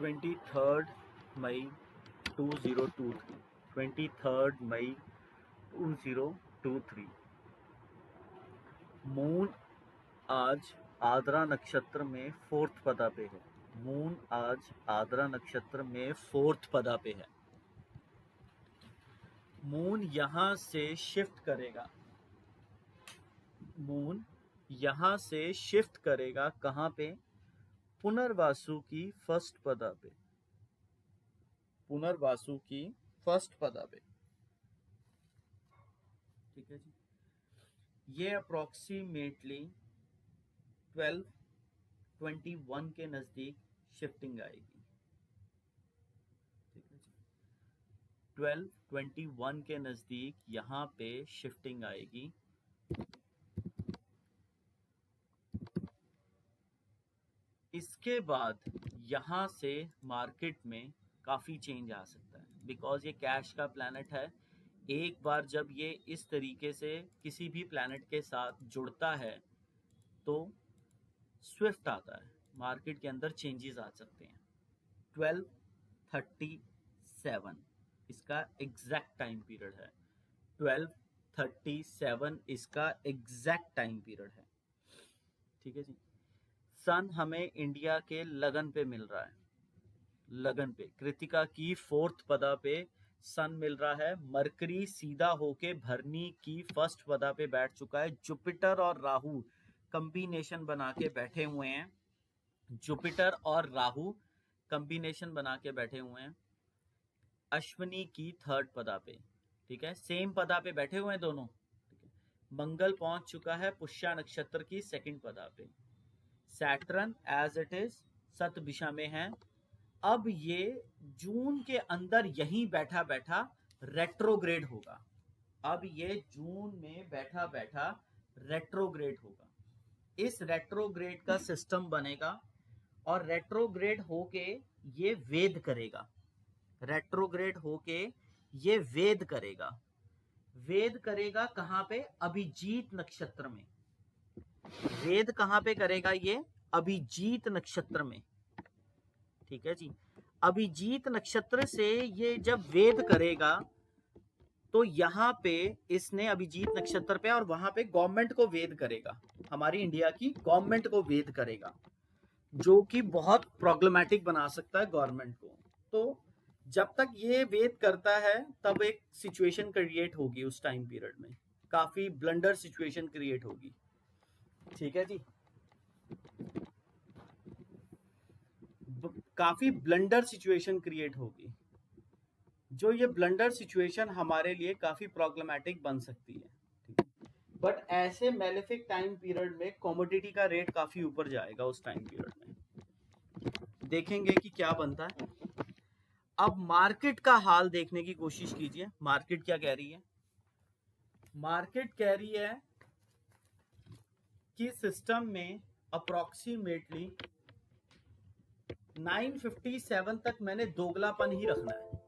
23 मई 2023, 23 मई 2023। Moon आज आद्रा नक्षत्र में फोर्थ पदा पे है। मून आज आद्रा नक्षत्र में फोर्थ पदा पे है। मून यहां से शिफ्ट करेगा। मून यहां से शिफ्ट करेगा कहां पे? पुनर्वासु की फर्स्ट पदा पे। पुनर्वासु की फर्स्ट पदा पे। ठीक है जी। ये अप्रोक्सीमेटली 12:21 के नजदीक शिफ्टिंग आएगी। ठीक है जी। 12:21 के नजदीक यहां पे शिफ्टिंग आएगी। इसके बाद यहां से मार्केट में काफी चेंज आ सकता है, बिकॉज ये कैश का प्लैनेट है। एक बार जब ये इस तरीके से किसी भी प्लैनेट के साथ जुड़ता है तो स्विफ्ट आता है, मार्केट के अंदर चेंजेस आ सकते हैं। 12:37 इसका एग्जैक्ट टाइम पीरियड है। 12:37 इसका एग्जैक्ट टाइम पीरियड है। ठीक है जी। सन हमें इंडिया के लगन पे मिल रहा है। लगन पे कृतिका की फोर्थ पदा पे सन मिल रहा है। मरकरी सीधा होके भरनी की फर्स्ट पदा पे बैठ चुका है। जुपिटर और राहु कंबिनेशन बना के बैठे हुए हैं। जुपिटर और राहु कंबिनेशन बना के बैठे हुए हैं अश्विनी की थर्ड पदा पे। ठीक है, सेम पदा पे बैठे हुए हैं दोनों। ठीक है, मंगल पहुंच चुका है पुष्या नक्षत्र की सेकंड पदा पे। सैटर्न एज इट इज सत दिशा में है। अब ये जून के अंदर यहीं बैठा बैठा रेट्रोग्रेड होगा। अब ये जून में बैठा बैठा रेट्रोग्रेड होगा। इस रेट्रोग्रेड का सिस्टम बनेगा और रेट्रोग्रेड होके ये वेद करेगा। रेट्रोग्रेड होके ये वेद करेगा। वेद करेगा कहां पे? अभिजीत नक्षत्र में। वेद कहां पे करेगा ये? अभिजीत नक्षत्र में। ठीक है जी। अभिजीत नक्षत्र से ये जब वेद करेगा तो यहां पे इसने अभिजीत नक्षत्र पे और वहां पे गवर्नमेंट को वेद करेगा। हमारी इंडिया की गवर्नमेंट को वेद करेगा, जो कि बहुत प्रॉब्लमैटिक बना सकता है गवर्नमेंट को। तो जब तक ये वेद करता है तब एक सिचुएशन क्रिएट होगी उस टाइम पीरियड में, काफी ब्लंडर सिचुएशन क्रिएट होगी। ठीक है जी। काफी ब्लंडर सिचुएशन क्रिएट होगी, जो ये ब्लंडर सिचुएशन हमारे लिए काफी प्रॉब्लमैटिक बन सकती है। बट ऐसे मेलेफिक टाइम पीरियड में कमोडिटी का रेट काफी ऊपर जाएगा। उस टाइम पीरियड में देखेंगे कि क्या बनता है। अब मार्केट का हाल देखने की कोशिश कीजिए। मार्केट क्या कह रही है? मार्केट कह रही है कि सिस्टम में अप्रोक्सीमेटली 957 तक मैंने दोगलापन ही रखना है।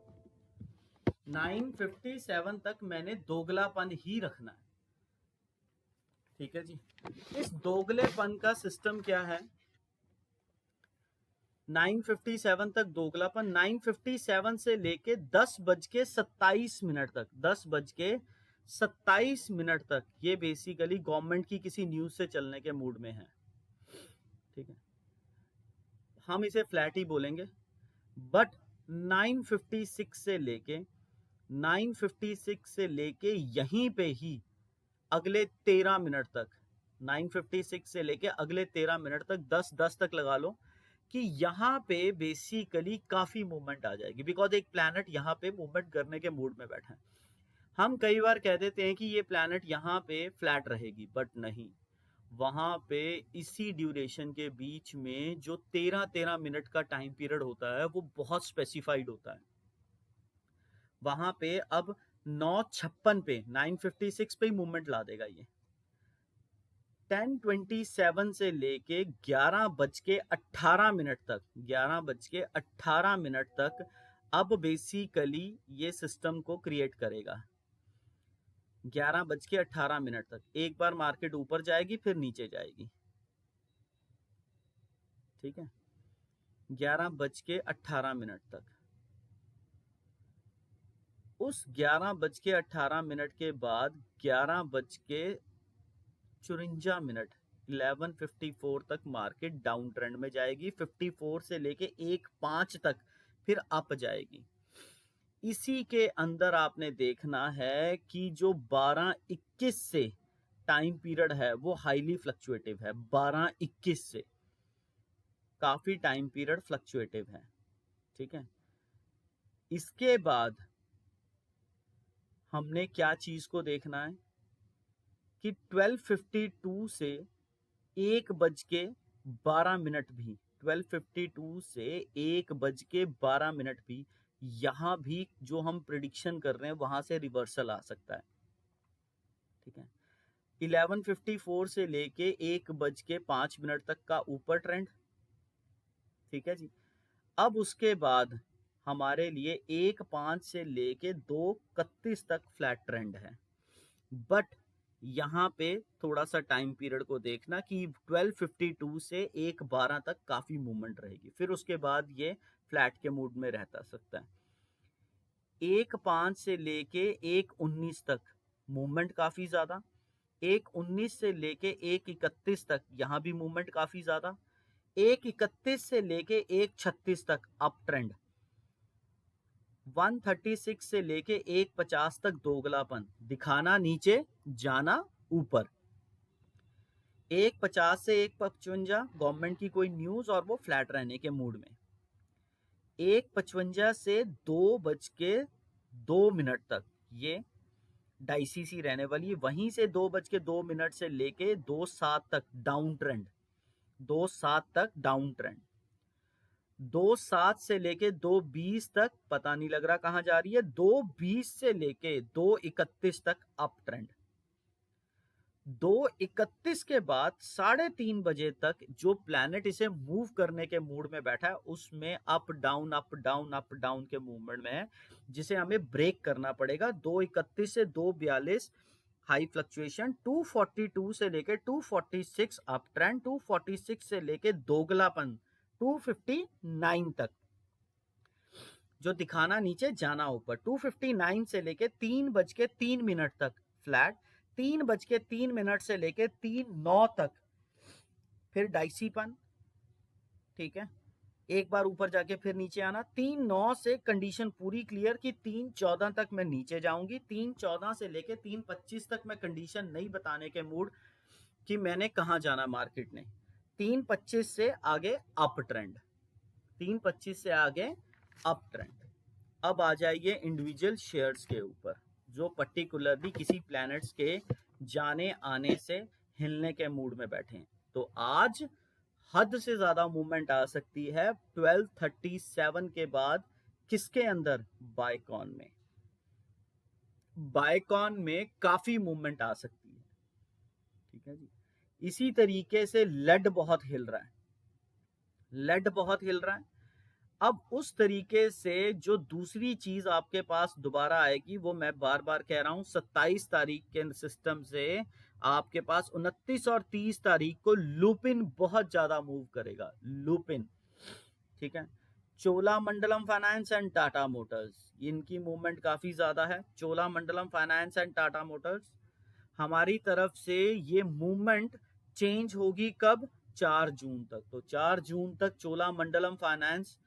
957 तक मैंने दोगलापन ही रखना है। ठीक है जी। इस दोगलेपन का सिस्टम क्या है? 957 तक दोगलापन। 957 से लेके 10:27 तक, 10:27 तक ये बेसिकली गवर्नमेंट की किसी न्यूज से चलने के मूड में है। ठीक है, हम इसे फ्लैट ही बोलेंगे। बट 956 से लेके यहीं पे ही अगले 13 मिनट तक, 956 से लेके अगले 13 मिनट तक, 10:10 तक लगा लो कि यहाँ पे बेसिकली काफी मूवमेंट आ जाएगी, बिकॉज एक प्लैनेट यहाँ पे मूवमेंट करने के मूड में बैठा है। हम कई बार कह देते हैं कि ये प्लैनेट यहाँ पे फ्लैट रहेगी, बट नहीं। वहां पे इसी ड्यूरेशन के बीच में जो 13-13 मिनट का टाइम पीरियड होता है वो बहुत स्पेसिफाइड होता है। वहां पे अब 9:56 पे, 956 पे ही मूवमेंट ला देगा ये। 10:27 से लेके 11:18 तक, 11:18 तक अब बेसिकली ये सिस्टम को क्रिएट करेगा। 11:18 तक एक बार मार्केट ऊपर जाएगी फिर नीचे जाएगी। ठीक है, 11:18 तक। उस 11:18 के बाद 11:54 11:54 तक मार्केट डाउन ट्रेंड में जाएगी। 54 से लेके 1:05 तक फिर अप जाएगी। इसी के अंदर आपने देखना है कि जो 12:21 से टाइम पीरियड है वो हाईली फ्लक्चुएटिव है। 12:21 से काफी टाइम पीरियड फ्लक्चुएटिव है, ठीक है। इसके बाद हमने क्या चीज को देखना है कि 12:52 से 1:12 भी 12:52 से 1:12 भी यहां भी जो हम प्रिडिक्शन कर रहे हैं वहां से रिवर्सल आ सकता है, ठीक है। 11:54 से लेके 1:05 तक का ऊपर ट्रेंड, ठीक है जी। अब उसके बाद हमारे लिए 1:05 से लेके 2:31 तक फ्लैट ट्रेंड है। बट यहाँ पे थोड़ा सा टाइम पीरियड को देखना कि 12:52 से 1:12 तक काफी मूवमेंट रहेगी, फिर उसके बाद ये फ्लैट के मूड में रहता सकता है। 1:05 से लेके 1:19 तक मूवमेंट काफी ज्यादा, 1:19 से लेके 1:31 तक यहाँ भी मूवमेंट काफी ज्यादा, 1:31 से लेके 1:36 तक अप ट्रेंड, 136 से लेके 1:50 तक दोगलापन, दिखाना नीचे जाना ऊपर, 1:50 से 1:55 गवर्नमेंट की कोई न्यूज और वो फ्लैट रहने के मूड में, 1:55 से 2:02 तक ये डाइसी सी रहने वाली है। वहीं से 2:02 से लेके 2:07 तक डाउन ट्रेंड, 2:07 तक डाउन ट्रेंड, 2:07 से लेके 2:20 तक पता नहीं लग रहा कहां जा रही है, 2:20 से लेके 2:31 तक अप ट्रेंड, 2:31 के बाद 3:30 बजे तक जो प्लैनेट इसे मूव करने के मूड में बैठा है उसमें up down up down up down के मूवमेंट में है, जिसे हमें ब्रेक करना पड़ेगा। 2:31 से 2:42 हाई फ्लक्चुएशन, 2:42 से लेके 2:46 अप ट्रेंड, 2:46 से लेके दोगलापन 2:59 तक, जो दिखाना नीचे जाना ऊपर, 2:59 से लेके 3:03 तक फ्लैट, 3:03 से लेके 3:09 तक फिर डाइसीपन, ठीक है। एक बार ऊपर जाके फिर नीचे आना, 3:09 से कंडीशन पूरी क्लियर कि 3:14 तक मैं नीचे जाऊंगी, 3:14 से लेके 3:25 तक मैं कंडीशन नहीं बताने के मूड कि मैंने कहां जाना मार्केट ने, 3:25 से आगे अप ट्रेंड, 3:25 से आगे अप ट्रेंड। अब आ जाइए इंडिविजुअल शेयर्स के ऊपर जो पर्टिकुलरली किसी प्लैनेट्स के जाने आने से हिलने के मूड में बैठे हैं। तो आज हद से ज्यादा मूवमेंट आ सकती है 12:37 के बाद, किसके अंदर, बायकॉन में, बायकॉन में काफी मूवमेंट आ सकती है, ठीक है जी। इसी तरीके से लेड बहुत हिल रहा है, लेड बहुत हिल रहा है। अब उस तरीके से जो दूसरी चीज आपके पास दोबारा आएगी वो मैं बार बार कह रहा हूं, 27 तारीख के सिस्टम से आपके पास 29 और 30 तारीख को लुपिन बहुत ज्यादा मूव करेगा, लुपिन, ठीक है। Cholamandalam finance and Tata Motors, इनकी मूवमेंट काफी ज्यादा है। Cholamandalam finance and Tata Motors हमारी तरफ से ये मूवमेंट चेंज होगी कब, 4 जून तक। तो 4 जून तक चोलामंडलम फाइनेंस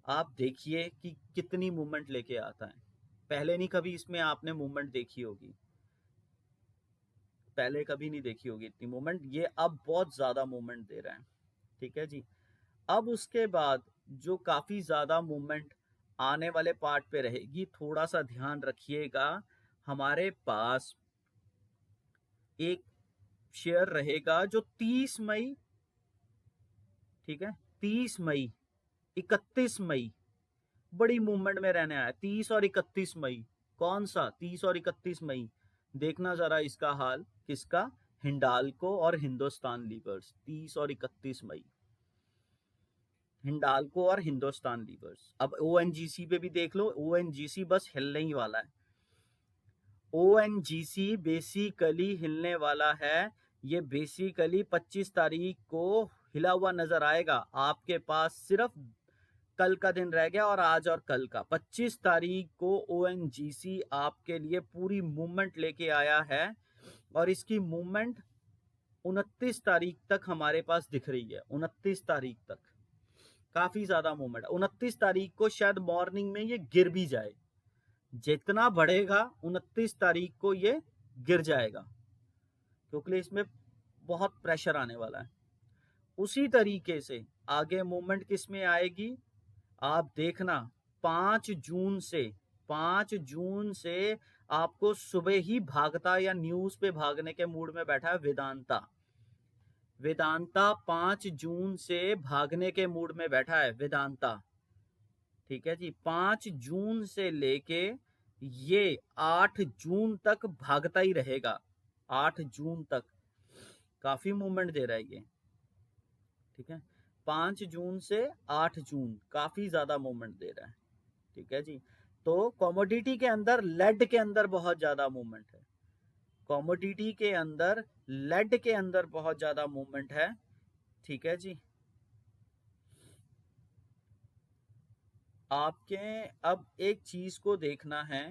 आप देखिए कि कितनी मूवमेंट लेके आता है। पहले नहीं कभी इसमें आपने मूवमेंट देखी होगी, पहले कभी नहीं देखी होगी इतनी मूवमेंट, ये अब बहुत ज्यादा मूवमेंट दे रहा है, ठीक है जी। अब उसके बाद जो काफी ज्यादा मूवमेंट आने वाले पार्ट पे रहेगी, थोड़ा सा ध्यान रखिएगा, हमारे पास एक शेयर रहेगा जो 30 मई, ठीक है, 30 मई 31 मई बड़ी मूवमेंट में रहने आया, 30 और 31 मई, कौन सा 30 और 31 मई, देखना जरा इसका हाल, किसका, हिंडाल्को और हिंदुस्तान लीवर्स, 30 और 31 मई, हिंडाल्को और हिंदुस्तान लीवर्स। अब ओएनजीसी पे भी देख लो, ओएनजीसी बस हिलने ही वाला है, ओएनजीसी बेसिकली हिलने वाला है, ये बेसिकली 25 तारीख को हिला हुआ नजर आएगा। आपके पास सिर्फ कल का दिन रह गया और आज और कल का 25 तारीख को ओएनजीसी आपके लिए पूरी मूवमेंट लेके आया है और इसकी मूवमेंट 29 तारीख तक हमारे पास दिख रही है। 29 तारीख तक काफी ज्यादा मूवमेंट है। 29 तारीख को शायद मॉर्निंग में ये गिर भी जाए, जितना बढ़ेगा 29 तारीख को ये गिर जाएगा, क्योंकि इसमें बहुत प्रेशर आने वाला है। उसी तरीके से आगे मूवमेंट किस में आएगी आप देखना। 5 जून से आपको सुबह ही भागता या न्यूज पे भागने के मूड में बैठा है वेदांता। वेदांता 5 जून से भागने के मूड में बैठा है वेदांता। ठीक है जी, 5 जून से लेके ये 8 जून तक भागता ही रहेगा। 8 जून तक काफी मूवमेंट दे रहा है ये। ठीक है, 5 जून से 8 जून काफी ज्यादा मूवमेंट दे रहा है। ठीक है जी, तो कमोडिटी के अंदर लेड के अंदर बहुत ज्यादा मूवमेंट है। कमोडिटी के अंदर लेड के अंदर बहुत ज्यादा मूवमेंट है। ठीक है जी, आपके अब एक चीज को देखना है,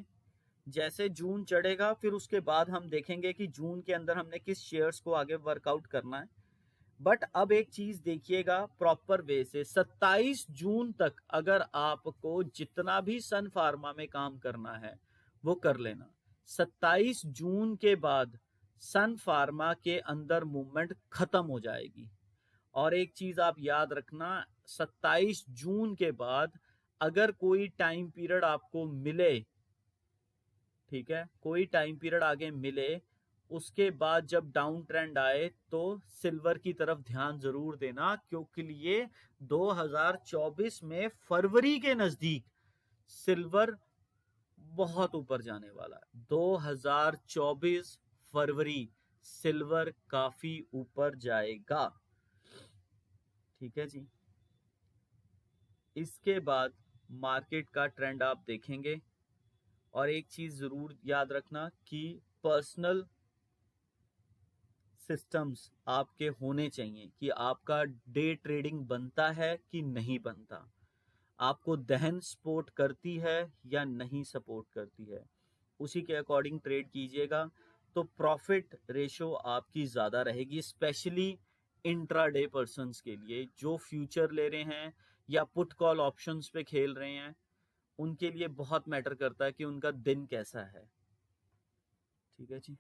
जैसे जून चढ़ेगा फिर उसके बाद हम देखेंगे कि जून के अंदर हमने किस शेयर्स को आगे वर्कआउट करना है। बट अब एक चीज देखिएगा प्रॉपर वे से, 27 जून तक अगर आपको जितना भी सन फार्मा में काम करना है वो कर लेना। 27 जून के बाद सन फार्मा के अंदर मूवमेंट खत्म हो जाएगी। और एक चीज आप याद रखना, 27 जून के बाद अगर कोई टाइम पीरियड आपको मिले, ठीक है, कोई टाइम पीरियड आगे मिले, उसके बाद जब डाउन ट्रेंड आए तो सिल्वर की तरफ ध्यान जरूर देना, क्योंकि लिए 2024 में फरवरी के नजदीक सिल्वर बहुत ऊपर जाने वाला है। 2024 फरवरी सिल्वर काफी ऊपर जाएगा। ठीक है जी, इसके बाद मार्केट का ट्रेंड आप देखेंगे। और एक चीज जरूर याद रखना कि पर्सनल सिस्टम्स आपके होने चाहिए कि आपका डे ट्रेडिंग बनता है कि नहीं बनता, आपको दहन सपोर्ट करती है या नहीं सपोर्ट करती है, उसी के अकॉर्डिंग ट्रेड कीजिएगा तो प्रॉफिट रेशो आपकी ज़्यादा रहेगी। स्पेशली इंट्राडे पर्सन्स के लिए जो फ्यूचर ले रहे हैं या पुट कॉल ऑप्शंस पे खेल रहे हैं, उनके लिए बहुत मैटर करता है कि उनका दिन कैसा है। ठीक है जी।